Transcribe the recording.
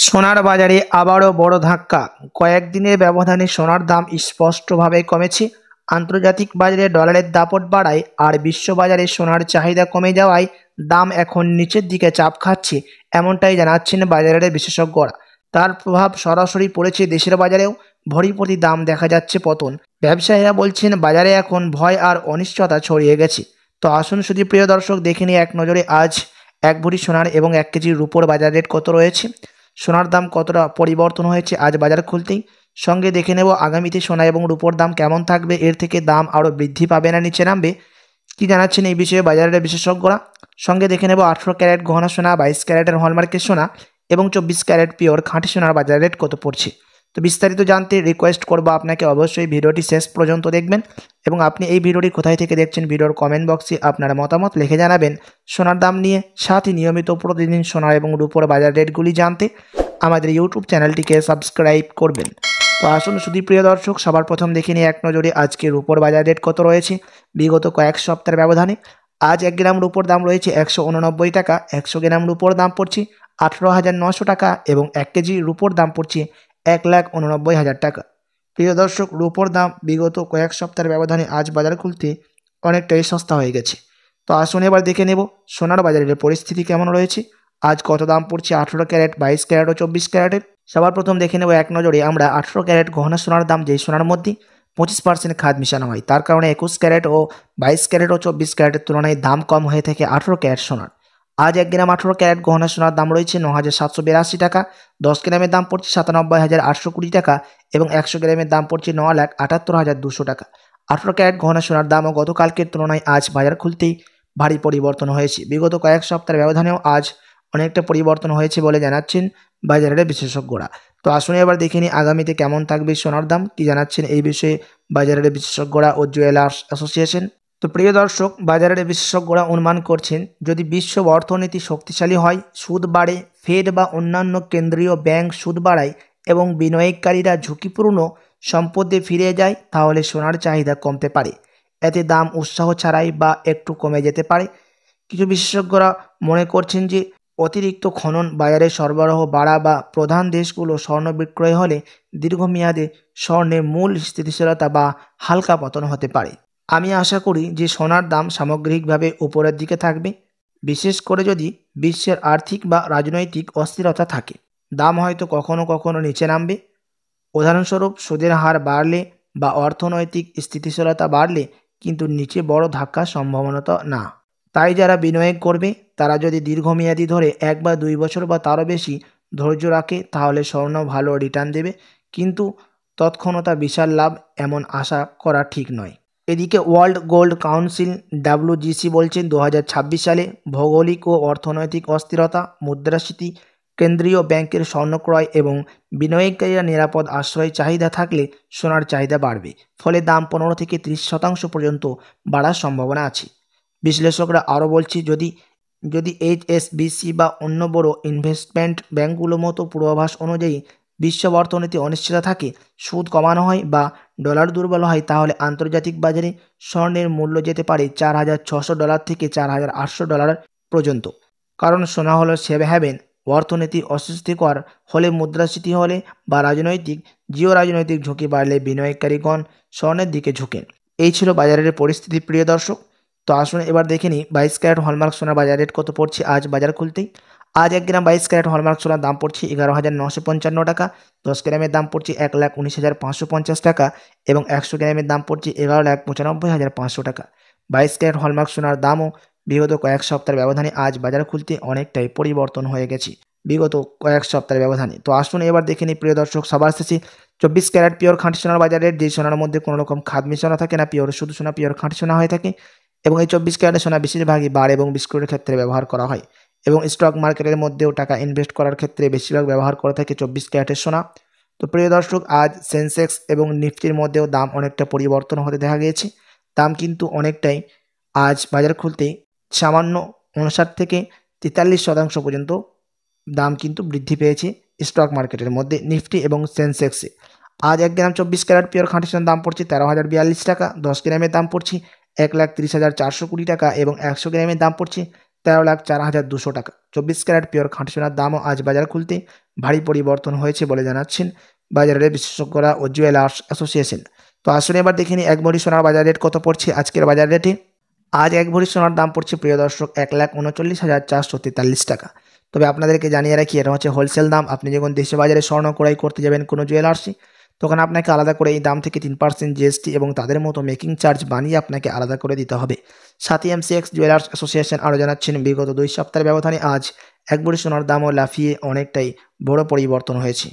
সোনার বাজারে আবারও বড় ধাক্কা। কয়েকদিনের ব্যবধানে সোনার দাম স্পষ্টভাবে কমেছে। আন্তর্জাতিক বাজারে ডলারের দাপট বাড়ায় আর বিশ্ববাজারে সোনার চাহিদা কমে যাওয়ায় দাম এখন নিচের দিকে চাপ খাচ্ছে, এমনটাই জানাচ্ছেন বাজারের বিশেষজ্ঞরা। তার প্রভাব সরাসরি পড়েছে দেশের বাজারেও। ভরি প্রতি দাম দেখা যাচ্ছে পতন। ব্যবসায়ীরা বলছেন বাজারে এখন ভয় আর অনিশ্চয়তা ছড়িয়ে গেছে। তো আসুন শুধু প্রিয় দর্শক দেখে নিই এক নজরে আজ এক ভরি সোনার এবং 1 কেজি রূপোর বাজার রেট কত রয়েছে, সোনার দাম কতটা পরিবর্তন হয়েছে আজ বাজার খুলতেই। সঙ্গে দেখে নেব আগামীতে সোনা এবং রূপোর দাম কেমন থাকবে, এর থেকে দাম আরও বৃদ্ধি পাবে না নিচে নামবে, কি জানাচ্ছেন এই বিষয়ে বাজারের বিশেষজ্ঞরা। সঙ্গে দেখে নেব 18 ক্যারেট গহনা সোনা, 22 ক্যারেটের হলমার্কের সোনা এবং 24 ক্যারেট পিওর খাঁটি সোনার বাজার রেট কত পড়ছে। তো বিস্তারিত জানতে রিকোয়েস্ট করবো আপনাকে অবশ্যই ভিডিওটি শেষ পর্যন্ত দেখবেন এবং আপনি এই ভিডিওটি কোথায় থেকে দেখছেন ভিডিওর কমেন্ট বক্সে আপনার মতামত লিখে জানাবেন সোনার দাম নিয়ে। সাথে নিয়মিত প্রতিদিন সোনা এবং রূপোর বাজার রেটগুলি জানতে আমাদের ইউটিউব চ্যানেলটিকে সাবস্ক্রাইব করবেন। তো আসুন শুধু প্রিয় দর্শক সবার প্রথম দেখে নিই এক নজরে আজকে রূপোর বাজার রেট কত রয়েছে বিগত কয়েক সপ্তাহের ব্যবধানে। আজ 1 গ্রাম রূপোর দাম রয়েছে 189 টাকা, 100 গ্রাম রূপোর দাম পড়ছে 18,900 টাকা এবং 1 কেজি রূপোর দাম পড়ছে 1,89,000 টাকা। প্রিয় দর্শক, রূপোর দাম বিগত কয়েক সপ্তাহের ব্যবধানে আজ বাজার খুলতে অনেকটাই সস্তা হয়ে গেছে। তো আসুন এবার দেখে নেব সোনার বাজারের পরিস্থিতি কেমন রয়েছে, আজ কত দাম পড়ছে 18 ক্যারেট, 22 ক্যারেট ও 24 ক্যারেটের। সবার প্রথম দেখে নেব এক নজরে আমরা 18 ক্যারেট গহনা সোনার দাম, যেই সোনার মধ্যে 25% খাদ মিশানো হয়, তার কারণে 21 ক্যারেট ও 22 ক্যারেট ও 24 ক্যারেটের তুলনায় দাম কম হয়ে থাকে 18 ক্যারেট সোনার। আজ 1 গ্রাম 18 ক্যারেট গহনা সোনার দাম রয়েছে 9,782 টাকা, 10 গ্রামের দাম পড়ছে 97,820 টাকা এবং 100 গ্রামের দাম পড়ছে 9,78,200 টাকা। 18 ক্যারেট গহনা সোনার দামও গতকালকের তুলনায় আজ বাজার খুলতেই ভারী পরিবর্তন হয়েছে। বিগত কয়েক সপ্তাহের ব্যবধানেও আজ অনেকটা পরিবর্তন হয়েছে বলে জানাচ্ছেন বাজারের বিশেষজ্ঞরা। তো আসুন এবার দেখে নিই আগামীতে কেমন থাকবে সোনার দাম, কি জানাচ্ছেন এই বিষয়ে বাজারের বিশেষজ্ঞরা ও জুয়েলার্স অ্যাসোসিয়েশন। তো প্রিয় দর্শক, বাজারের বিশেষজ্ঞরা অনুমান করছেন যদি বিশ্ব অর্থনীতি শক্তিশালী হয়, সুদ বাড়ে, ফেড বা অন্যান্য কেন্দ্রীয় ব্যাংক সুদ বাড়ায় এবং বিনিয়োগকারীরা ঝুঁকিপূর্ণ সম্পদে ফিরে যায়, তাহলে সোনার চাহিদা কমতে পারে। এতে দাম উৎসাহ ছাড়াই বা একটু কমে যেতে পারে। কিছু বিশেষজ্ঞরা মনে করছেন যে অতিরিক্ত খনন, বাজারে সরবরাহ বাড়া বা প্রধান দেশগুলো স্বর্ণ বিক্রয় হলে দীর্ঘমেয়াদে স্বর্ণের মূল স্থিতিশীলতা বা হালকা পতন হতে পারে। আমি আশা করি যে সোনার দাম সামগ্রিকভাবে উপরের দিকে থাকবে, বিশেষ করে যদি বিশ্বের আর্থিক বা রাজনৈতিক অস্থিরতা থাকে। দাম হয়তো কখনো কখনো নিচে নামবে, উদাহরণস্বরূপ সুদের হার বাড়লে বা অর্থনৈতিক স্থিতিশীলতা বাড়লে, কিন্তু নিচে বড় ধাক্কার সম্ভাবনা না। তাই যারা বিনিয়োগ করবে তারা যদি দীর্ঘমেয়াদী ধরে 1 বা 2 বছর বা তারও বেশি ধৈর্য রাখে, তাহলে স্বর্ণ ভালো রিটার্ন দেবে, কিন্তু তৎক্ষণাৎ বিশাল লাভ এমন আশা করা ঠিক নয়। এদিকে ওয়ার্ল্ড গোল্ড কাউন্সিল WGC বলছেন 2026 সালে ভৌগোলিক ও অর্থনৈতিক অস্থিরতা, মুদ্রাস্ফীতি, কেন্দ্রীয় ব্যাংকের স্বর্ণ ক্রয় এবং বিনিয়োগকারীরা নিরাপদ আশ্রয় চাহিদা থাকলে সোনার চাহিদা বাড়বে, ফলে দাম 15 থেকে 30% পর্যন্ত বাড়ার সম্ভাবনা আছে। বিশ্লেষকরা আরও বলছে যদি HSBC বা অন্য বড় ইনভেস্টমেন্ট ব্যাংকগুলোর মতো পূর্বাভাস অনুযায়ী বিশ্ব অর্থনীতি অনিশ্চিত থাকে, সুদ কমানো হয় বা ডলার দুর্বল হয়, তাহলে আন্তর্জাতিক বাজারে স্বর্ণের মূল্য যেতে পারে $4,600 থেকে $4,800 পর্যন্ত। কারণ সোনা হলো সেভ হ্যাভেন। অর্থনীতি অস্বস্তিকর হলে, মুদ্রাস্ফীতি হলে বা রাজনৈতিক ঝুঁকি বাড়লে বিনিয়োগকারীগণ স্বর্ণের দিকে ঝুঁকেন। এই ছিল বাজারের পরিস্থিতি প্রিয় দর্শক। তো আসুন এবার দেখে নিই 22 ক্যারেট হলমার্ক সোনার বাজার রেট কত পড়ছে আজ বাজার খুলতেই। আজ 1 গ্রাম 22 ক্যারেট হলমার্ক সোনার দাম পড়ছে 11,955 টাকা, 10 গ্রামের দাম পড়ছে 1,19,550 টাকা এবং 100 গ্রামের দাম পড়ছে 11,95,500 টাকা। 22 ক্যারেট হলমার্ক সোনার দামও বিগত কয়েক সপ্তাহের ব্যবধানে আজ বাজার খুলতে অনেকটাই পরিবর্তন হয়ে গেছে বিগত কয়েক সপ্তাহের ব্যবধানে। তো আসুন এবার দেখে নিই প্রিয় দর্শক সবার শেষে 24 ক্যারেট পিওর খাঁটি সোনার বাজার রেট, যে সোনার মধ্যে কোনো রকম খাদ মিশানো থাকে না, পিওর শুধু সোনা, পিওর খাঁটি সোনা হয়ে থাকে এবং এই 24 ক্যারেটের সোনা বেশিরভাগই বার এবং বিস্কুটের ক্ষেত্রে ব্যবহার করা হয় এবং স্টক মার্কেটের মধ্যেও টাকা ইনভেস্ট করার ক্ষেত্রে বেশিরভাগ ব্যবহার করে থাকে 24 ক্যারেটের সোনা। তো প্রিয় দর্শক, আজ সেন্সেক্স এবং নিফটির মধ্যেও দাম অনেকটা পরিবর্তন হতে দেখা গিয়েছে। দাম কিন্তু অনেকটাই আজ বাজার খুলতেই সামান্য 59 থেকে 43% পর্যন্ত দাম কিন্তু বৃদ্ধি পেয়েছে স্টক মার্কেটের মধ্যে নিফটি এবং সেন্সেক্সে। আজ 1 গ্রাম 24 ক্যারেট পিওর খাঁটি সোনার দাম পড়ছে 13,042 টাকা, 10 গ্রামের দাম পড়ছে 1,30,420 টাকা এবং 100 গ্রামের দাম পড়ছে 13,04,200 টাকা। 24 ক্যারেট পিওর খাঁটি সোনার দামও আজ বাজার খুলতে ভারী পরিবর্তন হয়েছে বলে জানাচ্ছেন বাজারের বিশেষজ্ঞরা ও জুয়েলার্স অ্যাসোসিয়েশন। তো আসলে এবার দেখে নিই 1 ভরি সোনার বাজার রেট কত পড়ছে আজকের বাজার রেটে। আজ 1 ভরি সোনার দাম পড়ছে প্রিয় দর্শক 1,39,443 টাকা। তবে আপনাদেরকে জানিয়ে রাখি এটা হচ্ছে হোলসেল দাম। আপনি যখন দেশে বাজারে স্বর্ণ ক্রয় করতে যাবেন কোনো জুয়েলার্সে, তখন আপনাকে আলাদা করে এই দাম থেকে 3% জিএসটি এবং তাদের মতো মেকিং চার্জ বানিয়ে আপনাকে আলাদা করে দিতে হবে। সাথে এমসিএক্স জুয়েলার্স অ্যাসোসিয়েশন আরও জানাচ্ছেন বিগত 2 সপ্তাহের ব্যবধানে আজ 1 ভরি সোনার দামও লাফিয়ে অনেকটাই বড় পরিবর্তন হয়েছে।